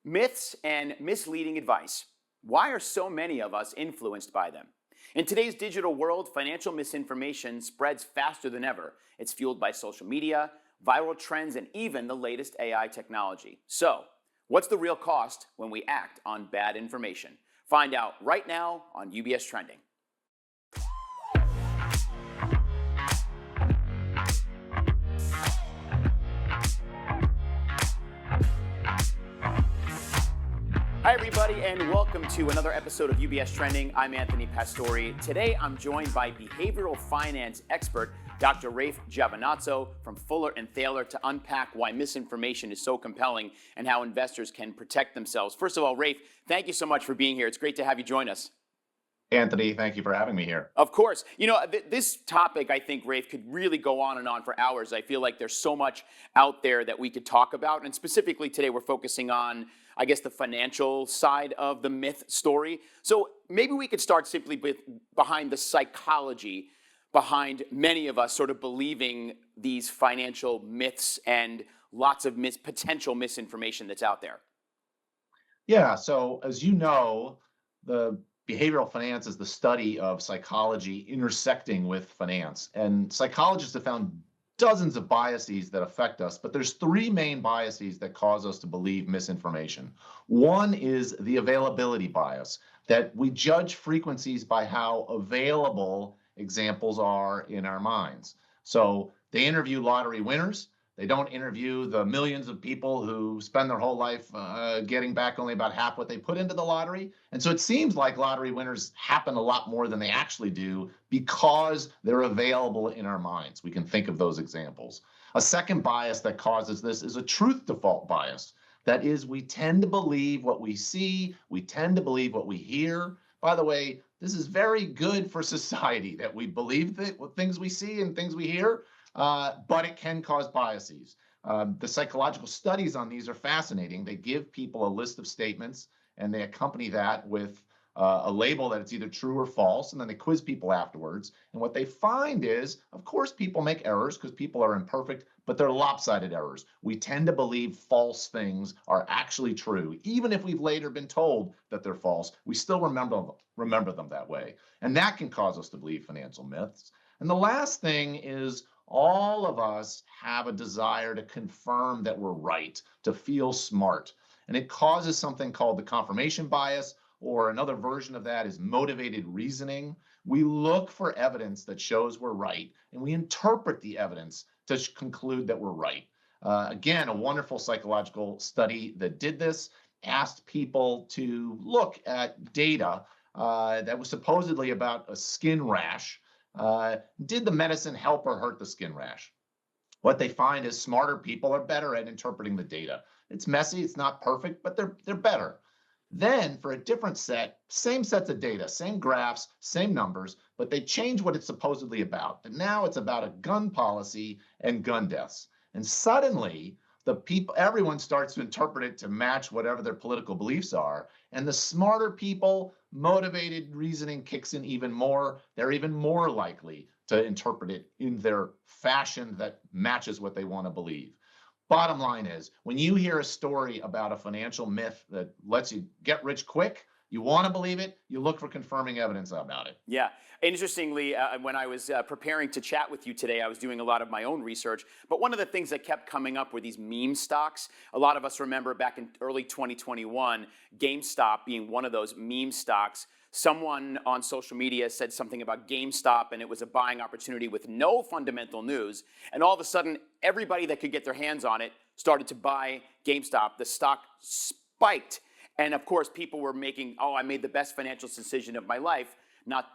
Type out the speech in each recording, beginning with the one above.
Myths and misleading advice. Why are so many of us influenced by them? In today's digital world, financial misinformation spreads faster than ever. It's fueled by social media, viral trends, and even the latest AI technology. So, what's the real cost when we act on bad information? Find out right now on UBS Trending. Hi, everybody, and welcome to another episode of UBS Trending. I'm Anthony Pastore. Today, I'm joined by behavioral finance expert Dr. Rafe Giovinazzo from Fuller and Thaler to unpack why misinformation is so compelling and how investors can protect themselves. First of all, Rafe, thank you so much for being here. It's great to have you join us. Anthony, thank you for having me here. Of course. You know, this topic, I think, Rafe, could really go on and on for hours. I feel like there's so much out there that we could talk about. And specifically today, we're focusing on, I guess, the financial side of the myth story. So maybe we could start simply with behind the psychology behind many of us sort of believing these financial myths and lots of potential misinformation that's out there. Yeah, so as you know, the behavioral finance is the study of psychology intersecting with finance. And psychologists have found dozens of biases that affect us, but there's three main biases that cause us to believe misinformation. One is the availability bias, that we judge frequencies by how available examples are in our minds. So they interview lottery winners. They don't interview the millions of people who spend their whole life getting back only about half what they put into the lottery. And so it seems like lottery winners happen a lot more than they actually do because they're available in our minds. We can think of those examples. A second bias that causes this is a truth default bias. That is, we tend to believe what we see. We tend to believe what we hear. By the way, this is very good for society that we believe things we see and things we hear. But it can cause biases. The psychological studies on these are fascinating. They give people a list of statements and they accompany that with a label that it's either true or false, and then they quiz people afterwards. And what they find is, of course, people make errors because people are imperfect, but they're lopsided errors. We tend to believe false things are actually true. Even if we've later been told that they're false, we still remember them that way. And that can cause us to believe financial myths. And the last thing is, all of us have a desire to confirm that we're right, to feel smart. And it causes something called the confirmation bias, or another version of that is motivated reasoning. We look for evidence that shows we're right, and we interpret the evidence to conclude that we're right. Again, a wonderful psychological study that did this asked people to look at data that was supposedly about a skin rash. Did the medicine help or hurt the skin rash? What they find is smarter people are better at interpreting the data. It's messy, it's not perfect, but they're better. Then for a different set, same sets of data, same graphs, same numbers, but they change what it's supposedly about. And now it's about a gun policy and gun deaths. And suddenly everyone starts to interpret it to match whatever their political beliefs are. And the smarter people, motivated reasoning kicks in even more. They're even more likely to interpret it in their fashion that matches what they want to believe. Bottom line is, when you hear a story about a financial myth that lets you get rich quick, you want to believe it, you look for confirming evidence about it. Yeah. Interestingly, when I was preparing to chat with you today, I was doing a lot of my own research. But one of the things that kept coming up were these meme stocks. A lot of us remember back in early 2021, GameStop being one of those meme stocks. Someone on social media said something about GameStop, and it was a buying opportunity with no fundamental news. And all of a sudden, everybody that could get their hands on it started to buy GameStop. The stock spiked. And of course, people were making, I made the best financial decision of my life. Not,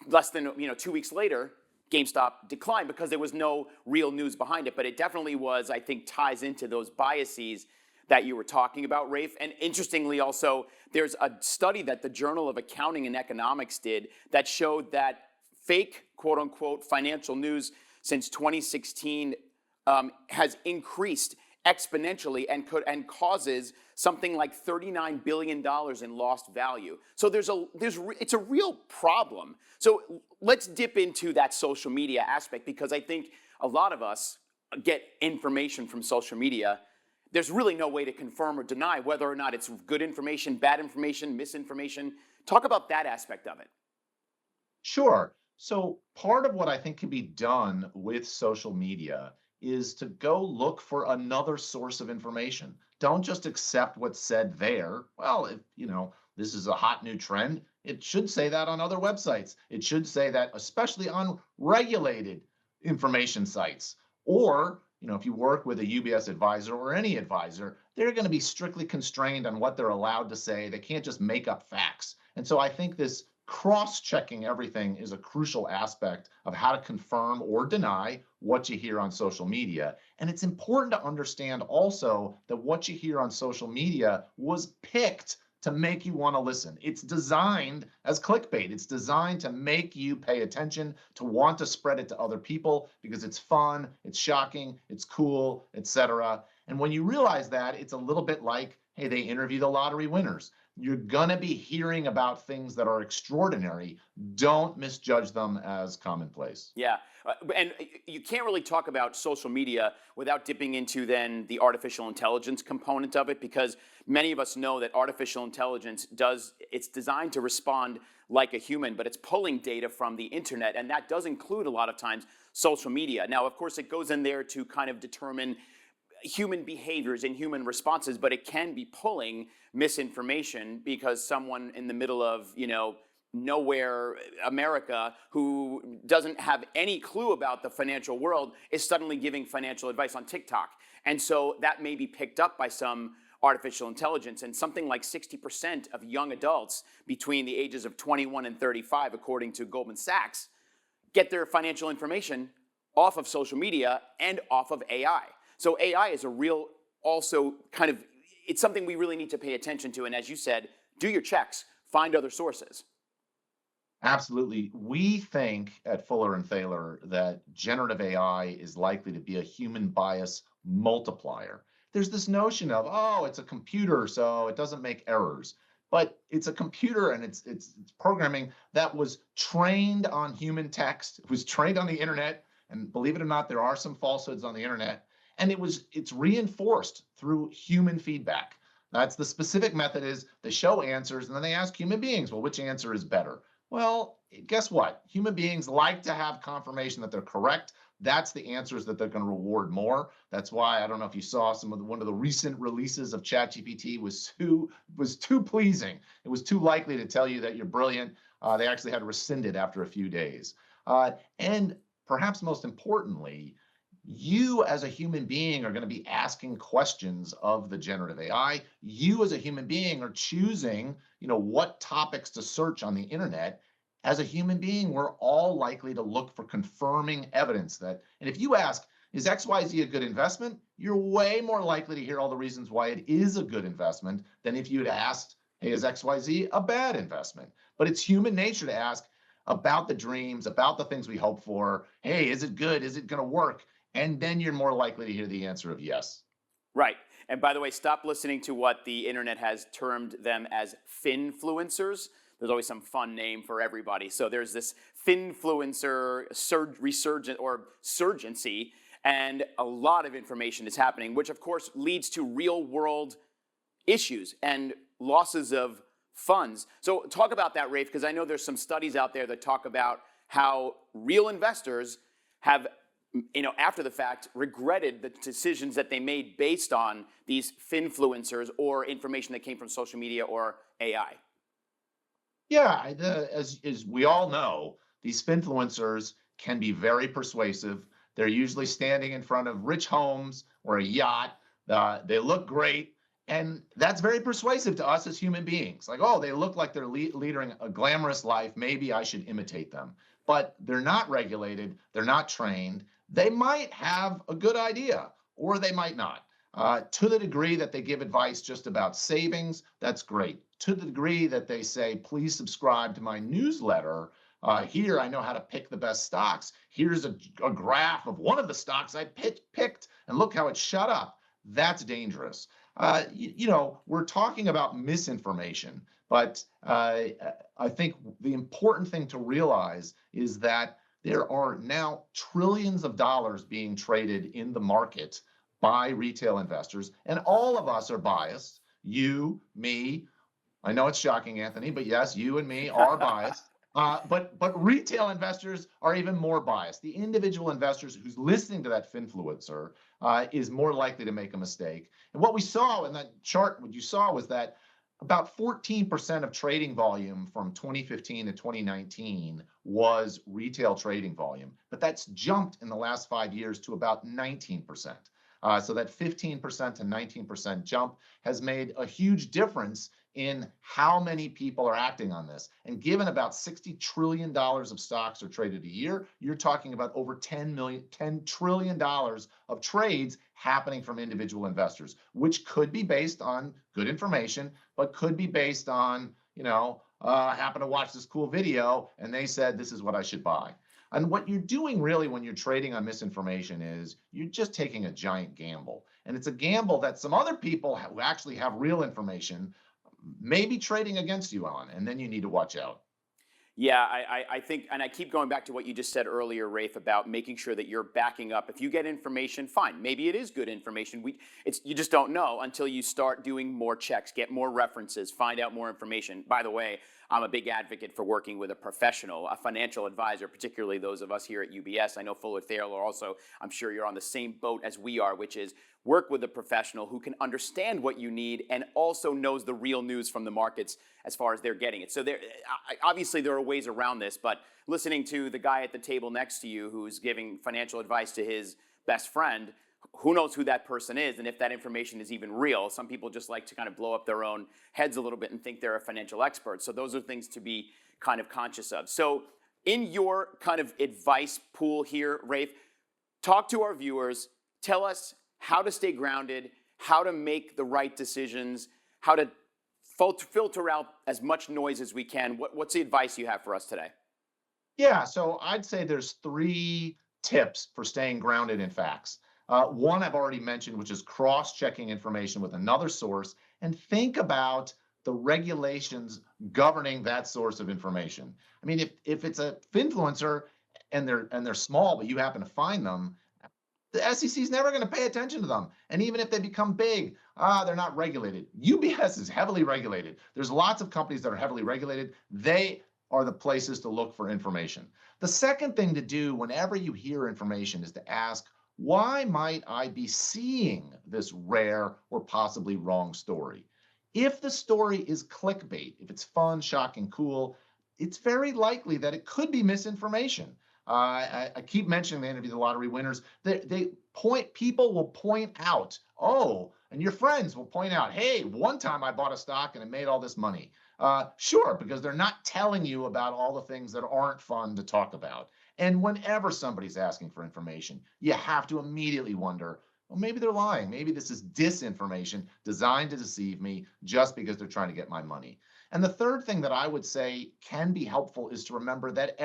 less than, 2 weeks later, GameStop declined because there was no real news behind it. But it definitely was, I think, ties into those biases that you were talking about, Rafe. And interestingly also, there's a study that the Journal of Accounting and Economics did that showed that fake, quote unquote, financial news since 2016 has increased exponentially and causes something like $39 billion in lost value. So it's a real problem. So let's dip into that social media aspect, because I think a lot of us get information from social media there's really no way to confirm or deny whether or not it's good information, bad information, misinformation. Talk about that aspect of it. Sure. So part of what I think can be done with social media is to go look for another source of information. Don't just accept what's said there. Well, if this is a hot new trend, it should say that on other websites. It should say that, especially on regulated information sites. Or, if you work with a UBS advisor or any advisor, they're going to be strictly constrained on what they're allowed to say. They can't just make up facts. And so I think this cross-checking everything is a crucial aspect of how to confirm or deny what you hear on social media. And it's important to understand also that what you hear on social media was picked to make you want to listen. It's designed as clickbait. It's designed to make you pay attention, to want to spread it to other people because it's fun, it's shocking, it's cool, etc. And when you realize that, it's a little bit like, hey, they interview the lottery winners. You're going to be hearing about things that are extraordinary. Don't misjudge them as commonplace. Yeah. And you can't really talk about social media without dipping into then the artificial intelligence component of it, because many of us know that artificial intelligence it's designed to respond like a human, but it's pulling data from the internet. And that does include a lot of times social media. Now, of course, it goes in there to kind of determine human behaviors and human responses, but it can be pulling misinformation because someone in the middle of, nowhere America who doesn't have any clue about the financial world is suddenly giving financial advice on TikTok. And so that may be picked up by some artificial intelligence, and something like 60% of young adults between the ages of 21 and 35, according to Goldman Sachs, get their financial information off of social media and off of AI. So AI is a real, also kind of, it's something we really need to pay attention to. And as you said, do your checks, find other sources. Absolutely. We think at Fuller and Thaler that generative AI is likely to be a human bias multiplier. There's this notion of, oh, it's a computer, so it doesn't make errors. But it's a computer and it's programming that was trained on human text. It was trained on the internet. And believe it or not, there are some falsehoods on the internet. And it's reinforced through human feedback. That's the specific method is they show answers and then they ask human beings, well, which answer is better? Well, guess what? Human beings like to have confirmation that they're correct. That's the answers that they're going to reward more. That's why, I don't know if you saw one of the recent releases of ChatGPT was too pleasing. It was too likely to tell you that you're brilliant. They actually had to rescind it after a few days. And perhaps most importantly, you as a human being are going to be asking questions of the generative AI. You as a human being are choosing, what topics to search on the internet. As a human being, we're all likely to look for confirming evidence and if you ask, is XYZ a good investment? You're way more likely to hear all the reasons why it is a good investment than if you had asked, hey, is XYZ a bad investment? But it's human nature to ask about the dreams, about the things we hope for. Hey, is it good? Is it going to work? And then you're more likely to hear the answer of yes. Right. And by the way, stop listening to what the internet has termed them as finfluencers. There's always some fun name for everybody. So there's this finfluencer resurgent or surgency, and a lot of information is happening, which of course leads to real world issues and losses of funds. So talk about that, Rafe, because I know there's some studies out there that talk about how real investors have, after the fact, regretted the decisions that they made based on these finfluencers or information that came from social media or AI. Yeah, as we all know, these finfluencers can be very persuasive. They're usually standing in front of rich homes or a yacht. They look great. And that's very persuasive to us as human beings. Like, oh, they look like they're leading a glamorous life. Maybe I should imitate them. But they're not regulated. They're not trained. They might have a good idea, or they might not. To the degree that they give advice just about savings, that's great. To the degree that they say, please subscribe to my newsletter, here I know how to pick the best stocks. Here's a graph of one of the stocks I picked, and look how it shut up. That's dangerous. We're talking about misinformation, but I think the important thing to realize is that there are now trillions of dollars being traded in the market by retail investors, and all of us are biased. You, me, I know it's shocking, Anthony, but yes, you and me are biased. But retail investors are even more biased. The individual investors who's listening to that finfluencer is more likely to make a mistake. And what we saw in that chart, what you saw was that about 14% of trading volume from 2015 to 2019 was retail trading volume, but that's jumped in the last 5 years to about 19%. So that 15% to 19% jump has made a huge difference in how many people are acting on this. And given about $60 trillion of stocks are traded a year, you're talking about over $10 trillion of trades happening from individual investors, which could be based on good information, but could be based on, I happen to watch this cool video and they said this is what I should buy. And what you're doing really when you're trading on misinformation is you're just taking a giant gamble. And it's a gamble that some other people who actually have real information may be trading against you on, and then you need to watch out. Yeah, I think, and I keep going back to what you just said earlier, Rafe, about making sure that you're backing up. If you get information, fine. Maybe it is good information. You just don't know until you start doing more checks, get more references, find out more information. By the way, I'm a big advocate for working with a professional, a financial advisor, particularly those of us here at UBS. I know Fuller Thaler also, I'm sure you're on the same boat as we are, which is work with a professional who can understand what you need and also knows the real news from the markets as far as they're getting it. So obviously there are ways around this, but listening to the guy at the table next to you who's giving financial advice to his best friend, who knows who that person is and if that information is even real. Some people just like to kind of blow up their own heads a little bit and think they're a financial expert. So those are things to be kind of conscious of. So in your kind of advice pool here, Rafe, talk to our viewers, tell us how to stay grounded, how to make the right decisions, how to filter out as much noise as we can. What's the advice you have for us today? Yeah, so I'd say there's 3 tips for staying grounded in facts. One I've already mentioned, which is cross-checking information with another source, and think about the regulations governing that source of information. I mean, if it's a finfluencer and they're small, but you happen to find them, the SEC is never going to pay attention to them. And even if they become big, they're not regulated. UBS is heavily regulated. There's lots of companies that are heavily regulated. They are the places to look for information. The second thing to do whenever you hear information is to ask, why might I be seeing this rare or possibly wrong story? If the story is clickbait, if it's fun, shocking, cool, it's very likely that it could be misinformation. I keep mentioning the Interview the Lottery Winners. People will point out, and your friends will point out, hey, one time I bought a stock and it made all this money. Sure, because they're not telling you about all the things that aren't fun to talk about. And whenever somebody's asking for information, you have to immediately wonder, well, maybe they're lying. Maybe this is disinformation designed to deceive me just because they're trying to get my money. And the third thing that I would say can be helpful is to remember that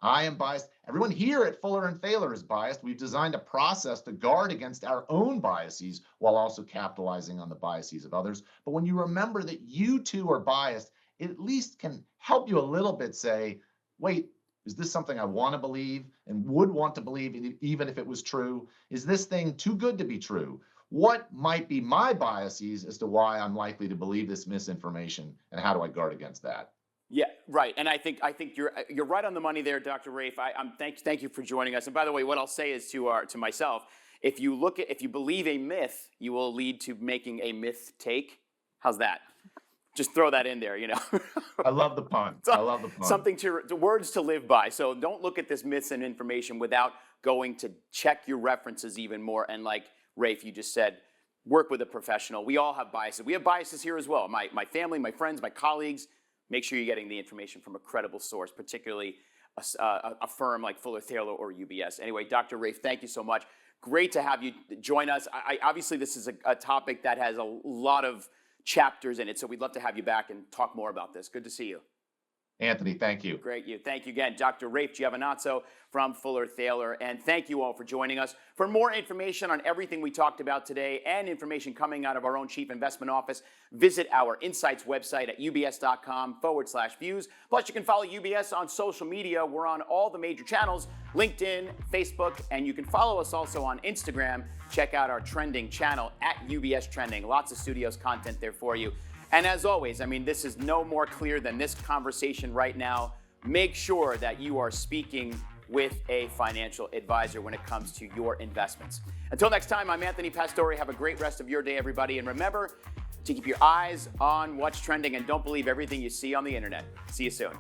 I am biased. Everyone here at Fuller and Thaler is biased. We've designed a process to guard against our own biases while also capitalizing on the biases of others. But when you remember that you too are biased, it at least can help you a little bit say, wait, is this something I want to believe and would want to believe even if it was true? Is this thing too good to be true? What might be my biases as to why I'm likely to believe this misinformation, and how do I guard against that? Yeah, right. And I think you're right on the money there, Dr. Rafe. Thank you for joining us. And by the way, what I'll say is to myself, if you believe a myth, you will lead to making a myth take. How's that? Just throw that in there, I love the pun. I love the pun. Something words to live by. So don't look at this myths and information without going to check your references even more. And like Rafe, you just said, work with a professional. We all have biases. We have biases here as well. My family, my friends, my colleagues. Make sure you're getting the information from a credible source, particularly a firm like Fuller Thaler or UBS. Anyway, Dr. Rafe, thank you so much. Great to have you join us. Obviously, this is a topic that has a lot of chapters in it, so we'd love to have you back and talk more about this. Good to see you. Anthony, thank you. Great. Thank you again, Dr. Rafe Giovanazzo from Fuller Thaler. And thank you all for joining us. For more information on everything we talked about today and information coming out of our own Chief Investment Office, visit our Insights website at ubs.com/views. Plus, you can follow UBS on social media. We're on all the major channels, LinkedIn, Facebook, and you can follow us also on Instagram. Check out our trending channel at UBS Trending. Lots of studios content there for you. And as always, I mean, this is no more clear than this conversation right now. Make sure that you are speaking with a financial advisor when it comes to your investments. Until next time, I'm Anthony Pastore. Have a great rest of your day, everybody. And remember to keep your eyes on what's trending and don't believe everything you see on the internet. See you soon.